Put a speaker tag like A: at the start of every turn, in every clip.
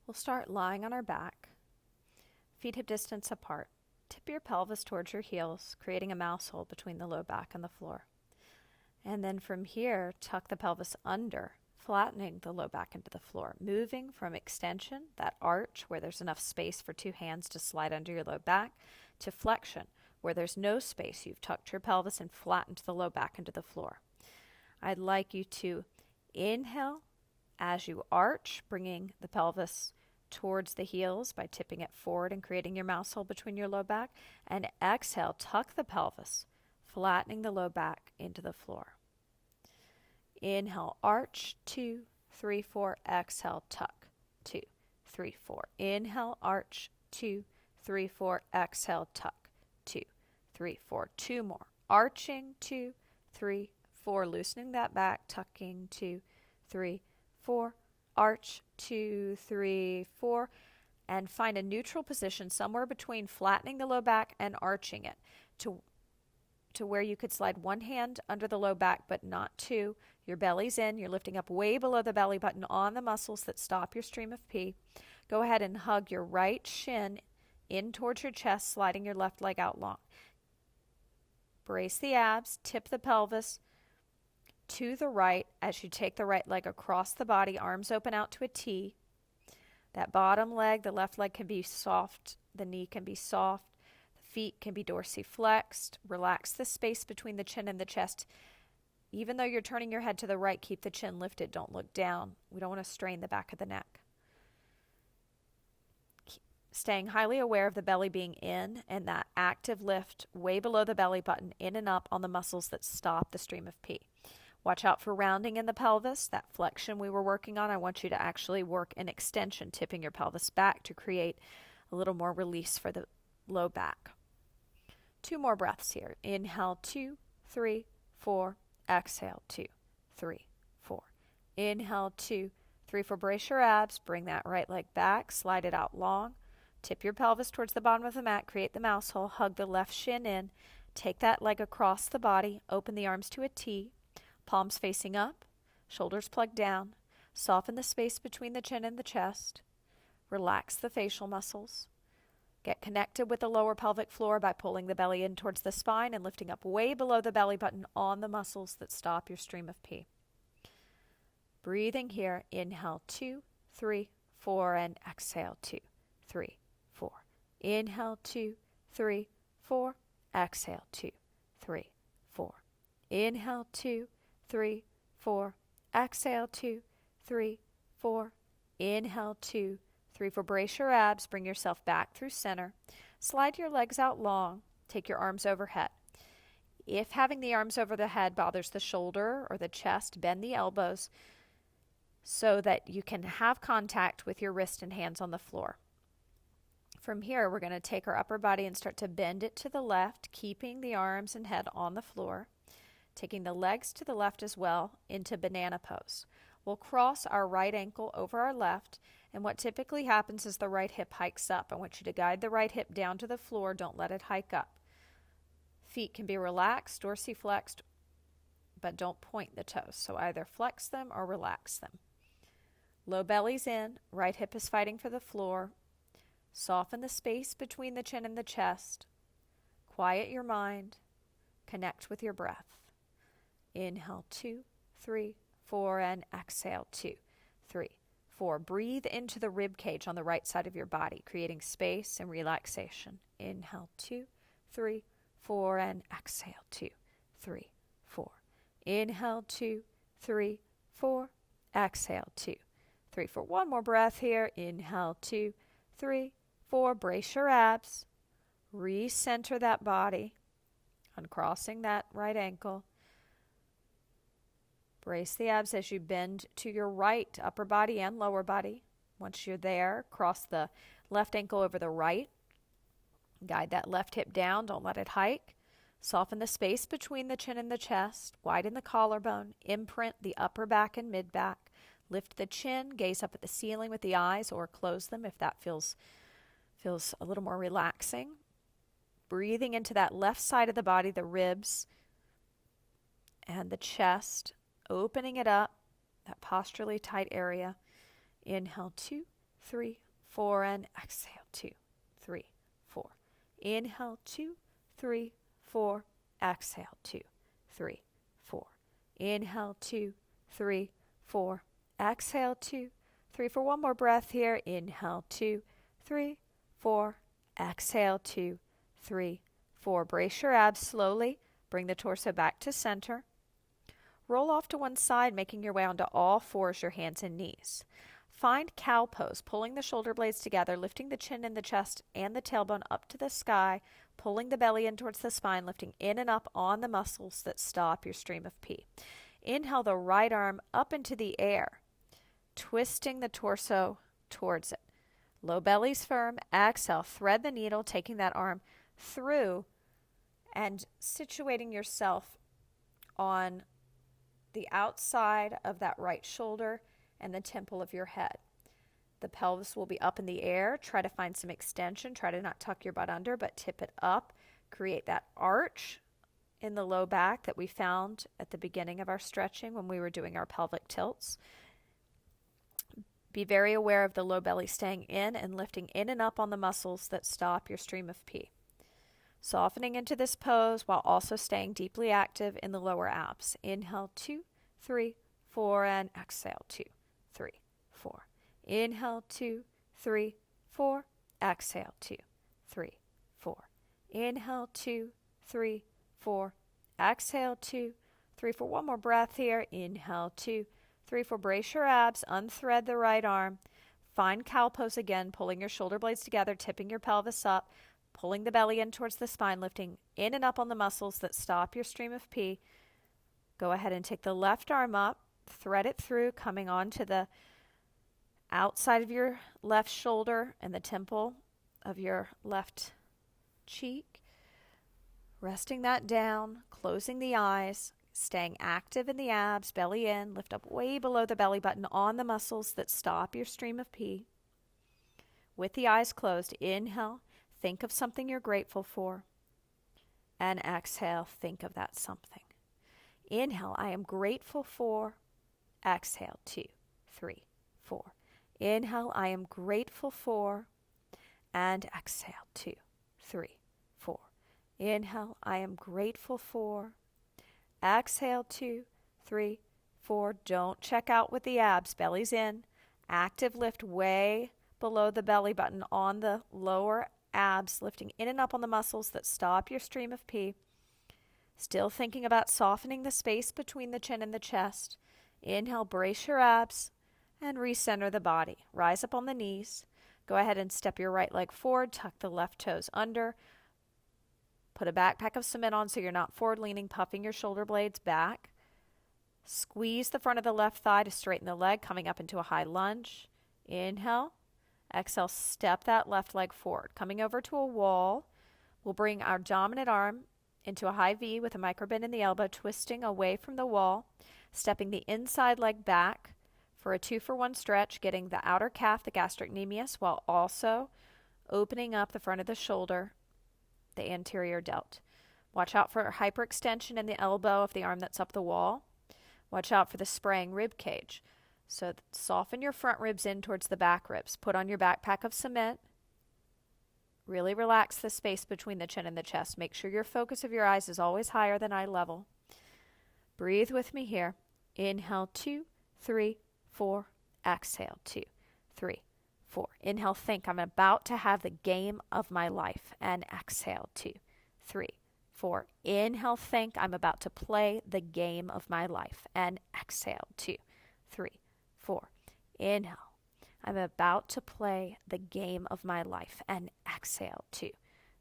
A: We'll start lying on our back, feet hip distance apart. Tip your pelvis towards your heels, creating a mouse hole between the low back and the floor. And then from here, tuck the pelvis under, flattening the low back into the floor, moving from extension, that arch where there's enough space for two hands to slide under your low back, to flexion, where there's no space. You've tucked your pelvis and flattened the low back into the floor. I'd like you to inhale as you arch, bringing the pelvis towards the heels by tipping it forward and creating your mouse hole between your low back, and exhale, tuck the pelvis, flattening the low back into the floor. Inhale, arch, 2, 3, 4, exhale, tuck, 2, 3, 4. Inhale, arch, 2, 3, 4, exhale, tuck, 2, 3, 4. Two more. Arching, 2, 3, 4. Loosening that back, tucking, 2, 3, 4. Arch, 2, 3, 4. And find a neutral position somewhere between flattening the low back and arching it to where you could slide one hand under the low back but not two. Your belly's in. You're lifting up way below the belly button on the muscles that stop your stream of pee. Go ahead and hug your right shin in towards your chest, sliding your left leg out long. Brace the abs, tip the pelvis to the right as you take the right leg across the body, arms open out to a T. That bottom leg, the left leg, can be soft, the knee can be soft, the feet can be dorsiflexed. Relax the space between the chin and the chest. Even though you're turning your head to the right, keep the chin lifted. Don't look down. We don't want to strain the back of the neck. Staying highly aware of the belly being in and that active lift way below the belly button, in and up on the muscles that stop the stream of pee. Watch out for rounding in the pelvis, that flexion we were working on. I want you to actually work an extension, tipping your pelvis back to create a little more release for the low back. Two more breaths here. Inhale, 2, 3, 4. Exhale, 2, 3, 4. Inhale, 2, 3, 4. Brace your abs. Bring that right leg back. Slide it out long. Tip your pelvis towards the bottom of the mat. Create the mouse hole. Hug the left shin in. Take that leg across the body. Open the arms to a T. Palms facing up. Shoulders plugged down. Soften the space between the chin and the chest. Relax the facial muscles. Get connected with the lower pelvic floor by pulling the belly in towards the spine and lifting up way below the belly button on the muscles that stop your stream of pee. Breathing here. Inhale, 2, 3, 4, and exhale, 2, 3, 4. Inhale, 2, 3, 4. Exhale, 2, 3, 4. Inhale, 2, 3, 4. Exhale, 2, 3, 4. Inhale, 2, 3, 4. Brace your abs. Bring yourself back through center. Slide your legs out long. Take your arms overhead. If having the arms over the head bothers the shoulder or the chest, bend the elbows so that you can have contact with your wrist and hands on the floor. From here, we're going to take our upper body and start to bend it to the left, keeping the arms and head on the floor. Taking the legs to the left as well into banana pose. We'll cross our right ankle over our left, and what typically happens is the right hip hikes up. I want you to guide the right hip down to the floor. Don't let it hike up. Feet can be relaxed, dorsiflexed, but don't point the toes. So either flex them or relax them. Low belly's in, right hip is fighting for the floor. Soften the space between the chin and the chest. Quiet your mind. Connect with your breath. Inhale, 2, 3, 4, and exhale, 2, 3, 4. Breathe into the rib cage on the right side of your body, creating space and relaxation. Inhale, 2, 3, 4, and exhale, 2, 3, 4. Inhale, 2, 3, 4. Exhale, 2, 3, 4. One more breath here. Inhale, 2, 3, 4. Brace your abs. Recenter that body. Uncrossing that right ankle. Brace the abs as you bend to your right, upper body and lower body. Once you're there, cross the left ankle over the right. Guide that left hip down. Don't let it hike. Soften the space between the chin and the chest. Widen the collarbone. Imprint the upper back and mid back. Lift the chin. Gaze up at the ceiling with the eyes, or close them if that feels a little more relaxing. Breathing into that left side of the body, the ribs and the chest. Opening it up, that posturally tight area. Inhale, 2, 3, 4, and exhale, 2, 3, 4. Inhale, 2, 3, 4. Exhale, 2, 3, 4. Inhale, 2, 3, 4. Exhale, 2, 3, 4. One more breath here. Inhale, 2, 3, 4. Exhale, 2, 3, 4. Brace your abs slowly. Bring the torso back to center. Roll off to one side, making your way onto all fours, your hands and knees. Find cow pose, pulling the shoulder blades together, lifting the chin and the chest and the tailbone up to the sky, pulling the belly in towards the spine, lifting in and up on the muscles that stop your stream of pee. Inhale the right arm up into the air, twisting the torso towards it. Low belly's firm. Exhale, thread the needle, taking that arm through and situating yourself on the outside of that right shoulder and the temple of your head. The pelvis will be up in the air. Try to find some extension. Try to not tuck your butt under, but tip it up. Create that arch in the low back that we found at the beginning of our stretching when we were doing our pelvic tilts. Be very aware of the low belly staying in and lifting in and up on the muscles that stop your stream of pee. Softening into this pose while also staying deeply active in the lower abs. Inhale, 2, 3, 4, and exhale, 2, 3, 4. Inhale, 2, 3, 4. Exhale, 2, 3, 4. Inhale, 2, 3, 4. Exhale, 2, 3, 4. One more breath here. Inhale, 2, 3, 4. Brace your abs. Unthread the right arm. Find cow pose again, pulling your shoulder blades together, tipping your pelvis up, pulling the belly in towards the spine, lifting in and up on the muscles that stop your stream of pee. Go ahead and take the left arm up, thread it through, coming onto the outside of your left shoulder and the temple of your left cheek. Resting that down, closing the eyes, staying active in the abs, belly in, lift up way below the belly button on the muscles that stop your stream of pee. With the eyes closed, inhale, think of something you're grateful for. And exhale, think of that something. Inhale, I am grateful for. Exhale, 2, 3, 4. Inhale, I am grateful for. And exhale, 2, 3, 4. Inhale, I am grateful for. Exhale, 2, 3, 4. Don't check out with the abs. Belly's in. Active lift way below the belly button on the lower abs, lifting in and up on the muscles that stop your stream of pee. Still thinking about softening the space between the chin and the chest. Inhale, brace your abs, and recenter the body. Rise up on the knees. Go ahead and step your right leg forward. Tuck the left toes under. Put a backpack of cement on so you're not forward leaning, puffing your shoulder blades back. Squeeze the front of the left thigh to straighten the leg, coming up into a high lunge. Inhale. Exhale, step that left leg forward. Coming over to a wall, we'll bring our dominant arm into a high V with a micro bend in the elbow, twisting away from the wall, stepping the inside leg back for a 2-for-1 stretch, getting the outer calf, the gastrocnemius, while also opening up the front of the shoulder, the anterior delt. Watch out for hyperextension in the elbow of the arm that's up the wall. Watch out for the spraying rib cage. So soften your front ribs in towards the back ribs. Put on your backpack of cement. Really relax the space between the chin and the chest. Make sure your focus of your eyes is always higher than eye level. Breathe with me here. Inhale, 2, 3, 4. Exhale, 2, 3, 4. Inhale, think I'm about to have the game of my life. And exhale, 2, 3, 4. Inhale, think I'm about to play the game of my life. And exhale, 2, 3, 4. Inhale. I'm about to play the game of my life. And exhale, 2,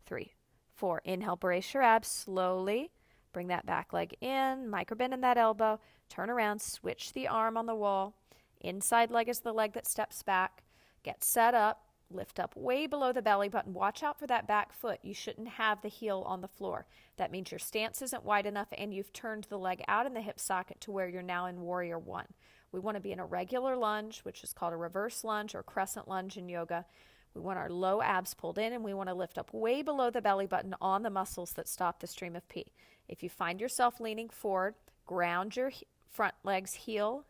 A: 3, 4. Inhale, brace your abs slowly. Bring that back leg in, micro bend in that elbow. Turn around, switch the arm on the wall. Inside leg is the leg that steps back. Get set up, lift up way below the belly button. Watch out for that back foot. You shouldn't have the heel on the floor. That means your stance isn't wide enough and you've turned the leg out in the hip socket to where you're now in warrior one. We want to be in a regular lunge, which is called a reverse lunge or crescent lunge in yoga. We want our low abs pulled in and we want to lift up way below the belly button on the muscles that stop the stream of pee. If you find yourself leaning forward, ground your front leg's heel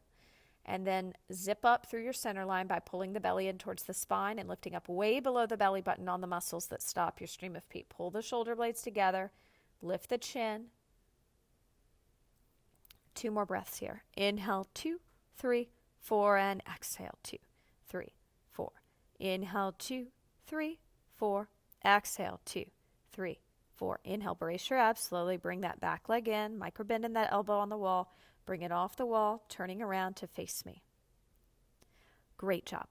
A: And then zip up through your center line by pulling the belly in towards the spine and lifting up way below the belly button on the muscles that stop your stream of pee. Pull the shoulder blades together, lift the chin. 2 more breaths here. Inhale, 2, 3, 4, and exhale, 2, 3, 4. Inhale, 2, 3, 4. Exhale, 2, 3, 4. Inhale, brace your abs. Slowly bring that back leg in. Micro bend in that elbow on the wall. Bring it off the wall, turning around to face me. Great job.